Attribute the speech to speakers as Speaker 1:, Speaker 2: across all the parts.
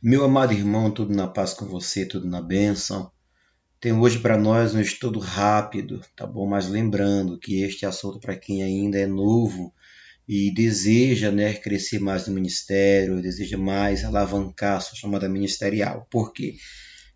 Speaker 1: Meu amado irmão, tudo na paz com você, tudo na bênção. Tem hoje para nós um estudo rápido, tá bom? Mas lembrando que este assunto para quem ainda é novo e deseja, crescer mais no ministério, deseja mais alavancar a sua chamada ministerial. Por quê?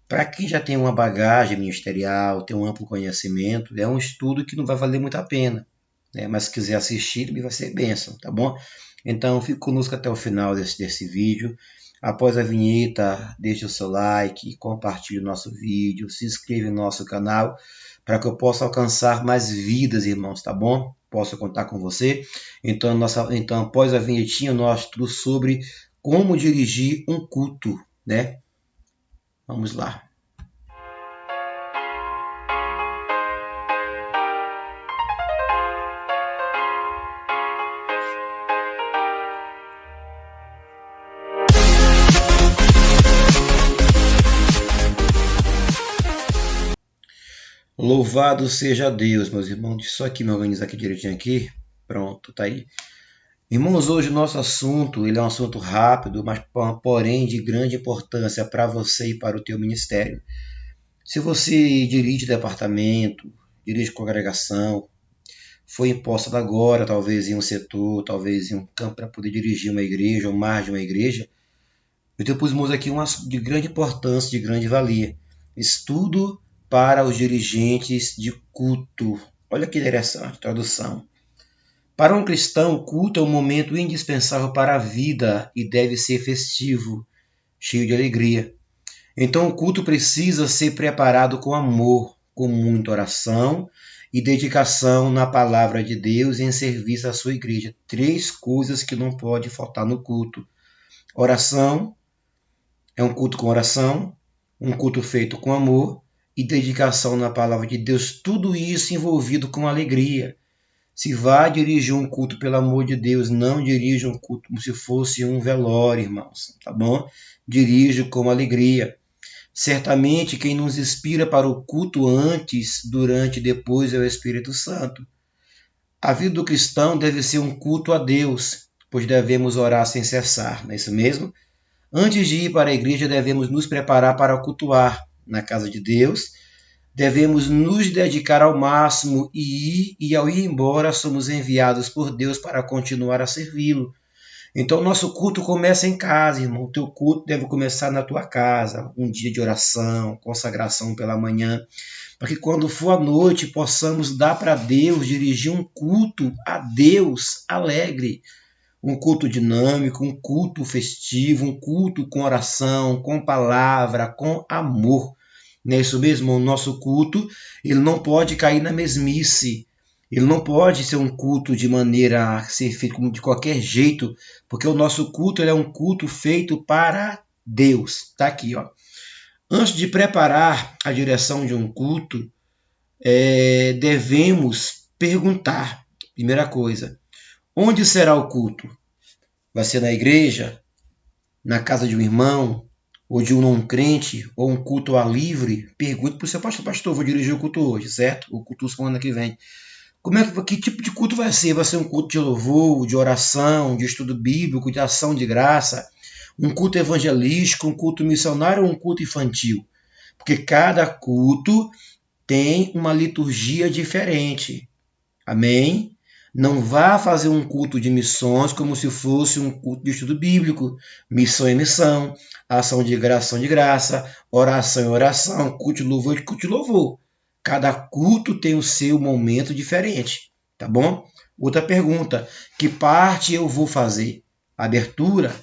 Speaker 1: Para quem já tem uma bagagem ministerial, tem um amplo conhecimento, é um estudo que não vai valer muito a pena, né? Mas se quiser assistir, ele vai ser bênção, tá bom? Então, fique conosco até o final desse vídeo. Após a vinheta, deixe o seu like, compartilhe o nosso vídeo, se inscreva no nosso canal para que eu possa alcançar mais vidas, irmãos, tá bom? Posso contar com você? Então, após a vinhetinha, nós estudo sobre como dirigir um culto, né? Vamos lá. Louvado seja Deus, meus irmãos. Deixa eu só aqui me organizar aqui direitinho aqui. Pronto, tá aí. Irmãos, hoje o nosso assunto, ele é um assunto rápido, mas porém de grande importância para você e para o teu ministério. Se você dirige departamento, dirige congregação, foi imposto agora, talvez em um setor, talvez em um campo para poder dirigir uma igreja ou mais de uma igreja, eu te pus aqui um assunto de grande importância, de grande valia. Estudo para os dirigentes de culto. Olha que interessante, tradução. Para um cristão, o culto é um momento indispensável para a vida e deve ser festivo, cheio de alegria. Então, o culto precisa ser preparado com amor, com muita oração e dedicação na palavra de Deus e em serviço à sua igreja. 3 coisas que não pode faltar no culto. Oração, é um culto com oração, um culto feito com amor e dedicação na palavra de Deus. Tudo isso envolvido com alegria. Se vai dirigir um culto, pelo amor de Deus, não dirija um culto como se fosse um velório, irmãos, tá bom? Dirija com alegria. Certamente quem nos inspira para o culto antes, durante e depois é o Espírito Santo. A vida do cristão deve ser um culto a Deus, pois devemos orar sem cessar, não é isso mesmo? Antes de ir para a igreja, devemos nos preparar para cultuar na casa de Deus. Devemos nos dedicar ao máximo e ao ir embora, somos enviados por Deus para continuar a servi-lo. Então, nosso culto começa em casa, irmão. O teu culto deve começar na tua casa, um dia de oração, consagração pela manhã, para que quando for à noite possamos dar para Deus, dirigir um culto a Deus alegre, um culto dinâmico, um culto festivo, um culto com oração, com palavra, com amor. Não é isso mesmo? O nosso culto, ele não pode cair na mesmice. Ele não pode ser um culto de maneira a ser feito de qualquer jeito, porque o nosso culto ele é um culto feito para Deus. Está aqui, ó. Antes de preparar a direção de um culto, devemos perguntar, primeira coisa, onde será o culto? Vai ser na igreja? Na casa de um irmão? Ou de um não crente? Ou um culto ao ar livre? Pergunte para o seu pastor. Pastor, vou dirigir o culto hoje, certo? O culto semana que vem. Que tipo de culto vai ser? Vai ser um culto de louvor, de oração, de estudo bíblico, de ação de graça? Um culto evangelístico, um culto missionário ou um culto infantil? Porque cada culto tem uma liturgia diferente. Amém? Não vá fazer um culto de missões como se fosse um culto de estudo bíblico. Missão é missão, ação de graça, oração é oração, culto de louvor é culto de louvor. Cada culto tem o seu momento diferente, tá bom? Outra pergunta, que parte eu vou fazer? Abertura,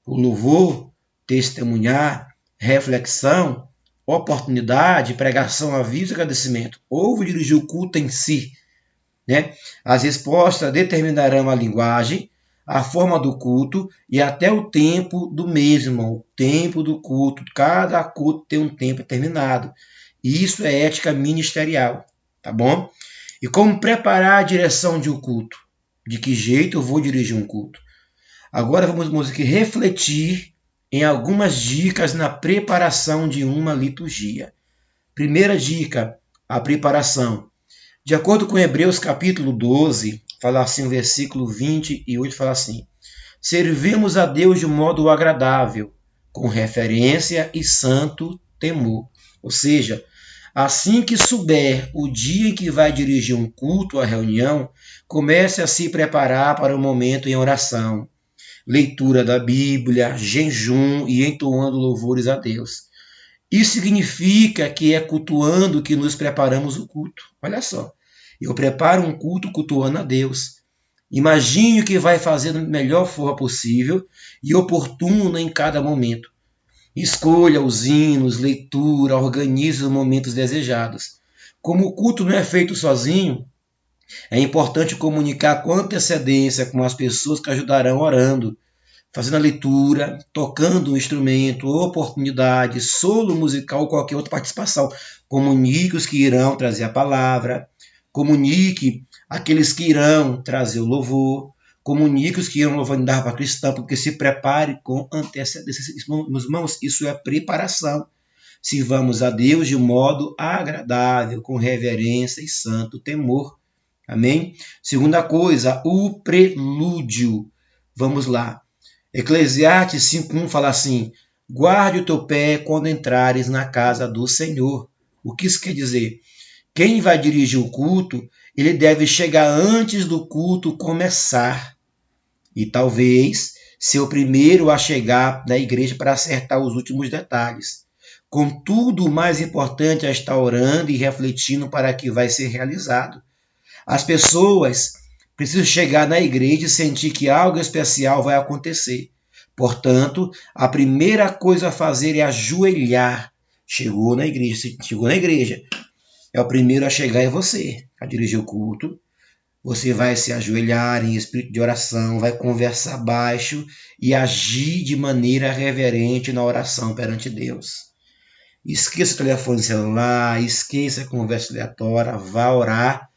Speaker 1: o louvor, testemunhar, reflexão, oportunidade, pregação, aviso e agradecimento. Ou vou dirigir o culto em si? Né? As respostas determinarão a linguagem, a forma do culto e até o tempo do mesmo, o tempo do culto. Cada culto tem um tempo determinado. E isso é ética ministerial, tá bom? E como preparar a direção de um culto? De que jeito eu vou dirigir um culto? Agora vamos aqui refletir em algumas dicas na preparação de uma liturgia. Primeira dica, a preparação. De acordo com Hebreus capítulo 12, fala assim, o versículo 28 fala assim: servimos a Deus de modo agradável, com referência e santo temor. Ou seja, assim que souber o dia em que vai dirigir um culto à reunião, comece a se preparar para o momento em oração, leitura da Bíblia, jejum e entoando louvores a Deus. Isso significa que é cultuando que nos preparamos o culto. Olha só, eu preparo um culto cultuando a Deus. Imagine o que vai fazer da melhor forma possível e oportuna em cada momento. Escolha os hinos, leitura, organize os momentos desejados. Como o culto não é feito sozinho, é importante comunicar com antecedência com as pessoas que ajudarão orando, fazendo a leitura, tocando um instrumento, oportunidade, solo musical ou qualquer outra participação. Comunique os que irão trazer a palavra, comunique aqueles que irão trazer o louvor, comunique os que irão louvando a cristã, porque se prepare com antecedência. Meus irmãos, isso é preparação. Sirvamos a Deus de modo agradável, com reverência e santo temor. Amém? Segunda coisa, o prelúdio. Vamos lá. Eclesiastes 5:1 fala assim: guarde o teu pé quando entrares na casa do Senhor. O que isso quer dizer? Quem vai dirigir o culto, ele deve chegar antes do culto começar. E talvez ser o primeiro a chegar na igreja para acertar os últimos detalhes. Contudo, o mais importante é estar orando e refletindo para que vai ser realizado. As pessoas precisam chegar na igreja e sentir que algo especial vai acontecer. Portanto, a primeira coisa a fazer é ajoelhar. Chegou na igreja. É o primeiro a chegar é você, a dirigir o culto. Você vai se ajoelhar em espírito de oração, vai conversar baixo e agir de maneira reverente na oração perante Deus. Esqueça o telefone celular, esqueça a conversa aleatória, vá orar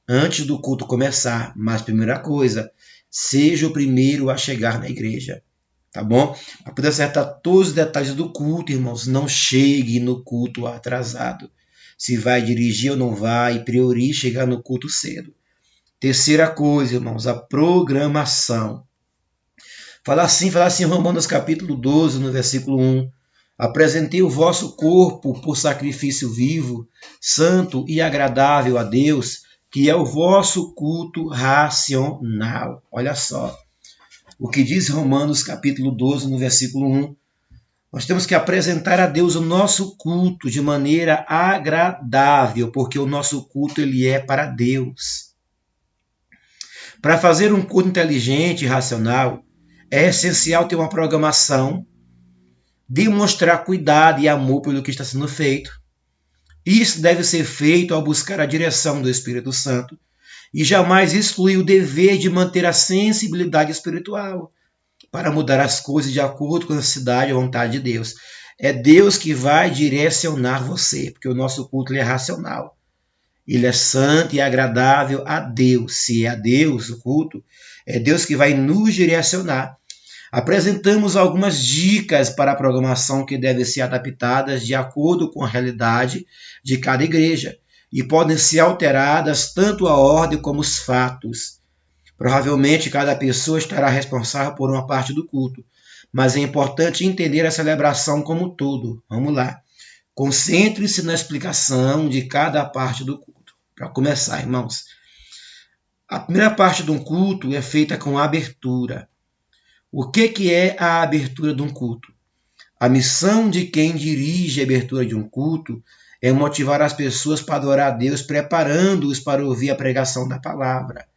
Speaker 1: antes do culto começar. Mas primeira coisa, seja o primeiro a chegar na igreja. Tá bom? Para poder acertar todos os detalhes do culto, irmãos, não chegue no culto atrasado. Se vai dirigir ou não vai, priorize chegar no culto cedo. Terceira coisa, irmãos, a programação. Fala assim em Romanos capítulo 12, no versículo 1. Apresentei o vosso corpo por sacrifício vivo, santo e agradável a Deus, que é o vosso culto racional. Olha só. O que diz Romanos capítulo 12, no versículo 1. Nós temos que apresentar a Deus o nosso culto de maneira agradável, porque o nosso culto ele é para Deus. Para fazer um culto inteligente e racional, é essencial ter uma programação, demonstrar cuidado e amor pelo que está sendo feito. Isso deve ser feito ao buscar a direção do Espírito Santo e jamais excluir o dever de manter a sensibilidade espiritual para mudar as coisas de acordo com a necessidade e a vontade de Deus. É Deus que vai direcionar você, porque o nosso culto é racional. Ele é santo e agradável a Deus. Se é a Deus o culto, é Deus que vai nos direcionar. Apresentamos algumas dicas para a programação que devem ser adaptadas de acordo com a realidade de cada igreja e podem ser alteradas tanto a ordem como os fatos. Provavelmente cada pessoa estará responsável por uma parte do culto, mas é importante entender a celebração como um todo. Vamos lá. Concentre-se na explicação de cada parte do culto. Para começar, irmãos, a primeira parte de um culto é feita com abertura. O que é a abertura de um culto? A missão de quem dirige a abertura de um culto é motivar as pessoas para adorar a Deus, preparando-os para ouvir a pregação da palavra.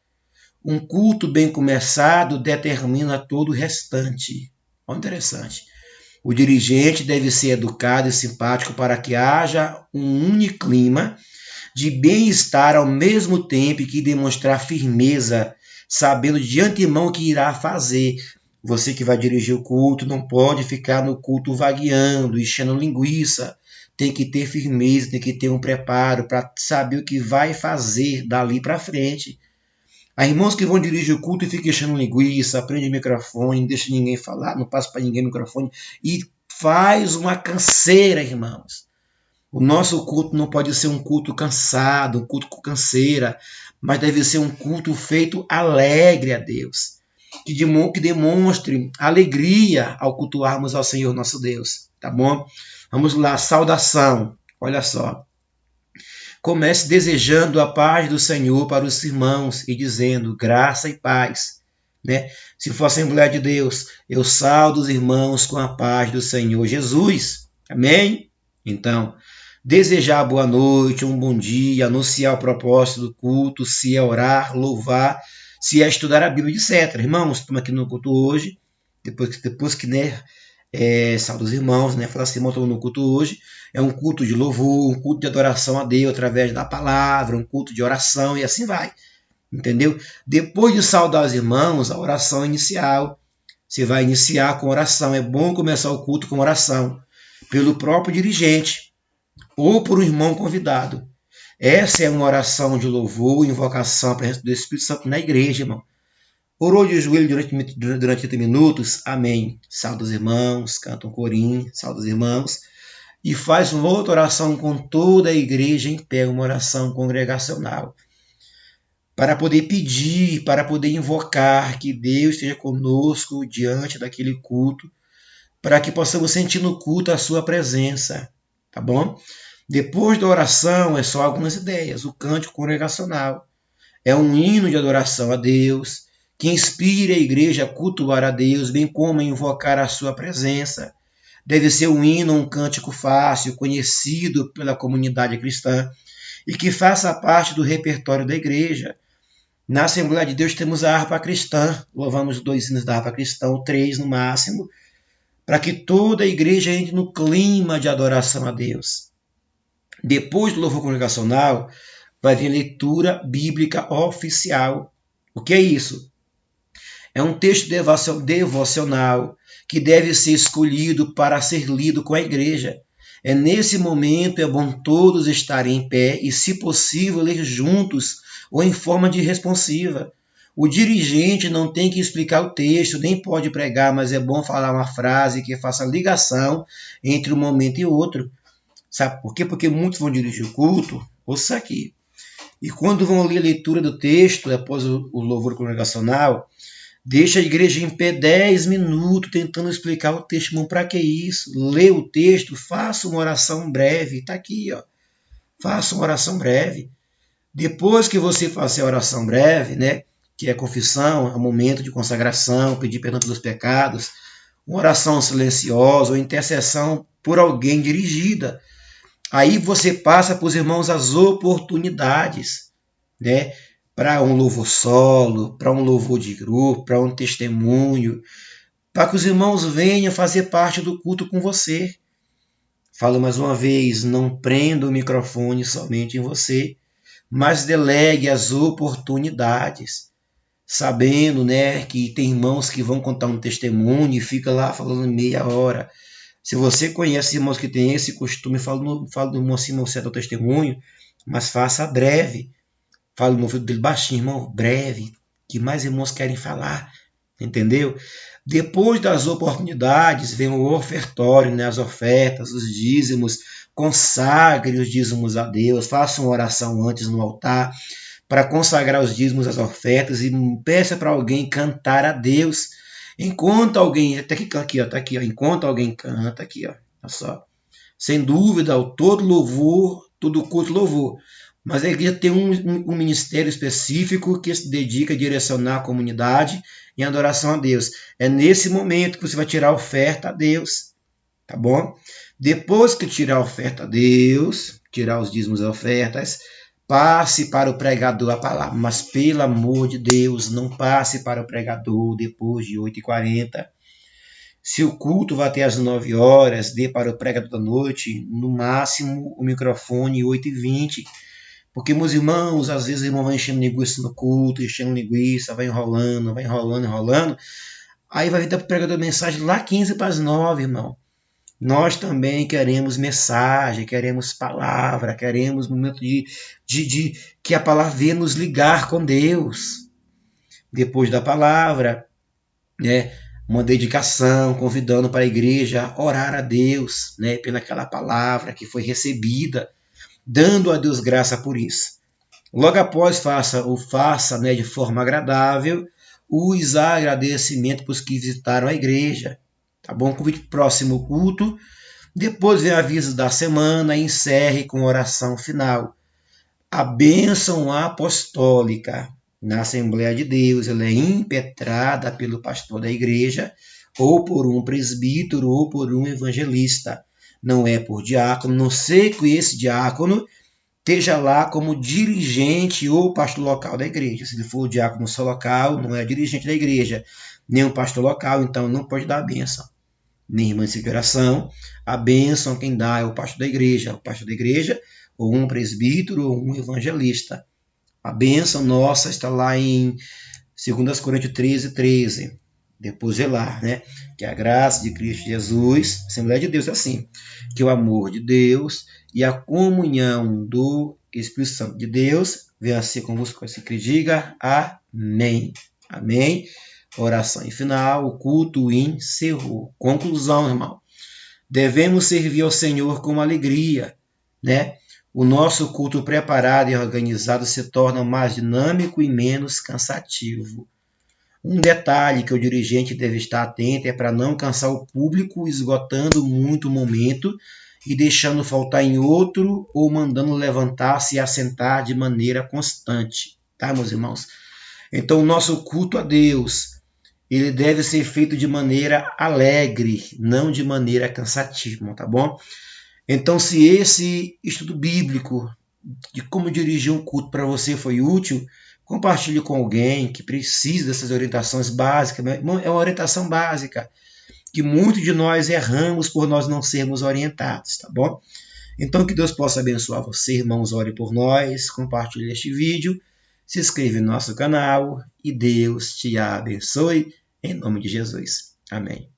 Speaker 1: Um culto bem começado determina todo o restante. Olha, interessante. O dirigente deve ser educado e simpático para que haja um uniclima de bem-estar ao mesmo tempo que demonstrar firmeza, sabendo de antemão o que irá fazer. Você que vai dirigir o culto não pode ficar no culto vagueando, enchendo linguiça. Tem que ter firmeza, tem que ter um preparo para saber o que vai fazer dali para frente. Há irmãos que vão dirigir o culto e ficam enchendo linguiça, prende o microfone, não deixa ninguém falar, não passa para ninguém o microfone e faz uma canseira, irmãos. O nosso culto não pode ser um culto cansado, um culto com canseira, mas deve ser um culto feito alegre a Deus. que demonstre alegria ao cultuarmos ao Senhor nosso Deus, tá bom? Vamos lá, saudação, olha só. Comece desejando a paz do Senhor para os irmãos e dizendo graça e paz, né? Se for a Assembleia de Deus, eu saudo os irmãos com a paz do Senhor Jesus, amém? Então, desejar boa noite, um bom dia, anunciar o propósito do culto, se é orar, louvar, se é estudar a Bíblia, etc. Irmãos, estamos aqui no culto hoje, depois que né, salve os irmãos, né? Fala assim, irmão, estamos no culto hoje, é um culto de louvor, um culto de adoração a Deus através da palavra, um culto de oração e assim vai, entendeu? Depois de saudar os irmãos, a oração inicial, você vai iniciar com oração, é bom começar o culto com oração, pelo próprio dirigente, ou por um irmão convidado. Essa é uma oração de louvor, invocação à presença do Espírito Santo na igreja, irmão. Orou de joelho durante 30 minutos, amém. Salve os irmãos, canta um corinho, salve os irmãos. E faz uma outra oração com toda a igreja em pé, uma oração congregacional. Para poder pedir, para poder invocar que Deus esteja conosco diante daquele culto, para que possamos sentir no culto a sua presença, tá bom? Depois da oração, é só algumas ideias. O cântico congregacional é um hino de adoração a Deus, que inspire a igreja a cultuar a Deus, bem como a invocar a sua presença. Deve ser um hino, um cântico fácil, conhecido pela comunidade cristã e que faça parte do repertório da igreja. Na Assembleia de Deus temos a harpa cristã, louvamos 2 hinos da harpa cristã, ou 3 no máximo, para que toda a igreja entre no clima de adoração a Deus. Depois do louvor congregacional, vai vir a leitura bíblica oficial. O que é isso? É um texto devocional que deve ser escolhido para ser lido com a igreja. Nesse momento é bom todos estarem em pé e, se possível, ler juntos ou em forma de responsiva. O dirigente não tem que explicar o texto, nem pode pregar, mas é bom falar uma frase que faça ligação entre um momento e outro. Sabe por quê? Porque muitos vão dirigir o culto, ouça aqui. E quando vão ler a leitura do texto, após o louvor congregacional, deixa a igreja em pé 10 minutos tentando explicar o texto. Irmão, para que isso? Lê o texto, faça uma oração breve. Está aqui, ó. Faça uma oração breve. Depois que você fazer a oração breve, né, que é a confissão, é o momento de consagração, pedir perdão pelos pecados, uma oração silenciosa ou intercessão por alguém dirigida. Aí você passa para os irmãos as oportunidades, né? Para um louvor solo, para um louvor de grupo, para um testemunho, para que os irmãos venham fazer parte do culto com você. Falo mais uma vez, não prenda o microfone somente em você, mas delegue as oportunidades, sabendo, né, que tem irmãos que vão contar um testemunho e fica lá falando meia hora. Se você conhece irmãos que têm esse costume, fala do irmão assim, não certo testemunho, mas faça breve. Fala no ouvido dele baixinho, irmão, breve, que mais irmãos querem falar, entendeu? Depois das oportunidades, vem o ofertório, né, as ofertas, os dízimos, consagre os dízimos a Deus, faça uma oração antes no altar, para consagrar os dízimos às ofertas e peça para alguém cantar a Deus. Enquanto alguém, até aqui, ó, tá aqui, ó, enquanto alguém canta aqui, ó, olha só. Sem dúvida, todo louvor, todo culto louvor. Mas a igreja tem um ministério específico que se dedica a direcionar a comunidade em adoração a Deus. É nesse momento que você vai tirar a oferta a Deus, tá bom? Depois que tirar a oferta a Deus, tirar os dízimos e ofertas, passe para o pregador a palavra, mas pelo amor de Deus, não passe para o pregador depois de 8h40. Se o culto vai até às 9 horas, dê para o pregador da noite, no máximo o microfone 8h20. Porque, meus irmãos, às vezes o irmão vai enchendo linguiça no culto, enchendo linguiça, vai enrolando. Aí vai vir para o pregador mensagem lá 15 para as 9, irmão. Nós também queremos mensagem, queremos palavra, queremos momento de que a palavra venha nos ligar com Deus. Depois da palavra, né, uma dedicação, convidando para a igreja orar a Deus, né, pelaquela palavra que foi recebida, dando a Deus graça por isso. Logo após faça, né, de forma agradável os agradecimentos para os que visitaram a igreja. Tá bom? Convite para o próximo culto. Depois vem aviso da semana e encerre com oração final. A bênção apostólica na Assembleia de Deus, ela é impetrada pelo pastor da igreja, ou por um presbítero, ou por um evangelista. Não é por diácono, não sei que esse diácono esteja lá como dirigente ou pastor local da igreja. Se ele for o diácono só local, não é dirigente da igreja, nem um pastor local, então não pode dar a bênção. Nem irmã de oração, a bênção quem dá é o pastor da igreja, ou um presbítero, ou um evangelista. A bênção nossa está lá em 2 Coríntios 13:13. Depois de lá, né? Que a graça de Cristo Jesus, Assembleia de Deus é assim, que o amor de Deus e a comunhão do Espírito Santo de Deus venha a ser convosco, assim que diga amém. Amém. Oração em final, o culto encerrou. Conclusão, irmão. Devemos servir ao Senhor com alegria, né? O nosso culto preparado e organizado se torna mais dinâmico e menos cansativo. Um detalhe que o dirigente deve estar atento é para não cansar o público, esgotando muito o momento e deixando faltar em outro ou mandando levantar-se e assentar de maneira constante. Tá, meus irmãos? Então, o nosso culto a Deus, ele deve ser feito de maneira alegre, não de maneira cansativa, tá bom? Então, se esse estudo bíblico de como dirigir um culto para você foi útil, compartilhe com alguém que precisa dessas orientações básicas. É uma orientação básica, que muitos de nós erramos por nós não sermos orientados, tá bom? Então, que Deus possa abençoar você, irmãos, ore por nós, compartilhe este vídeo, se inscreva no nosso canal e Deus te abençoe, em nome de Jesus. Amém.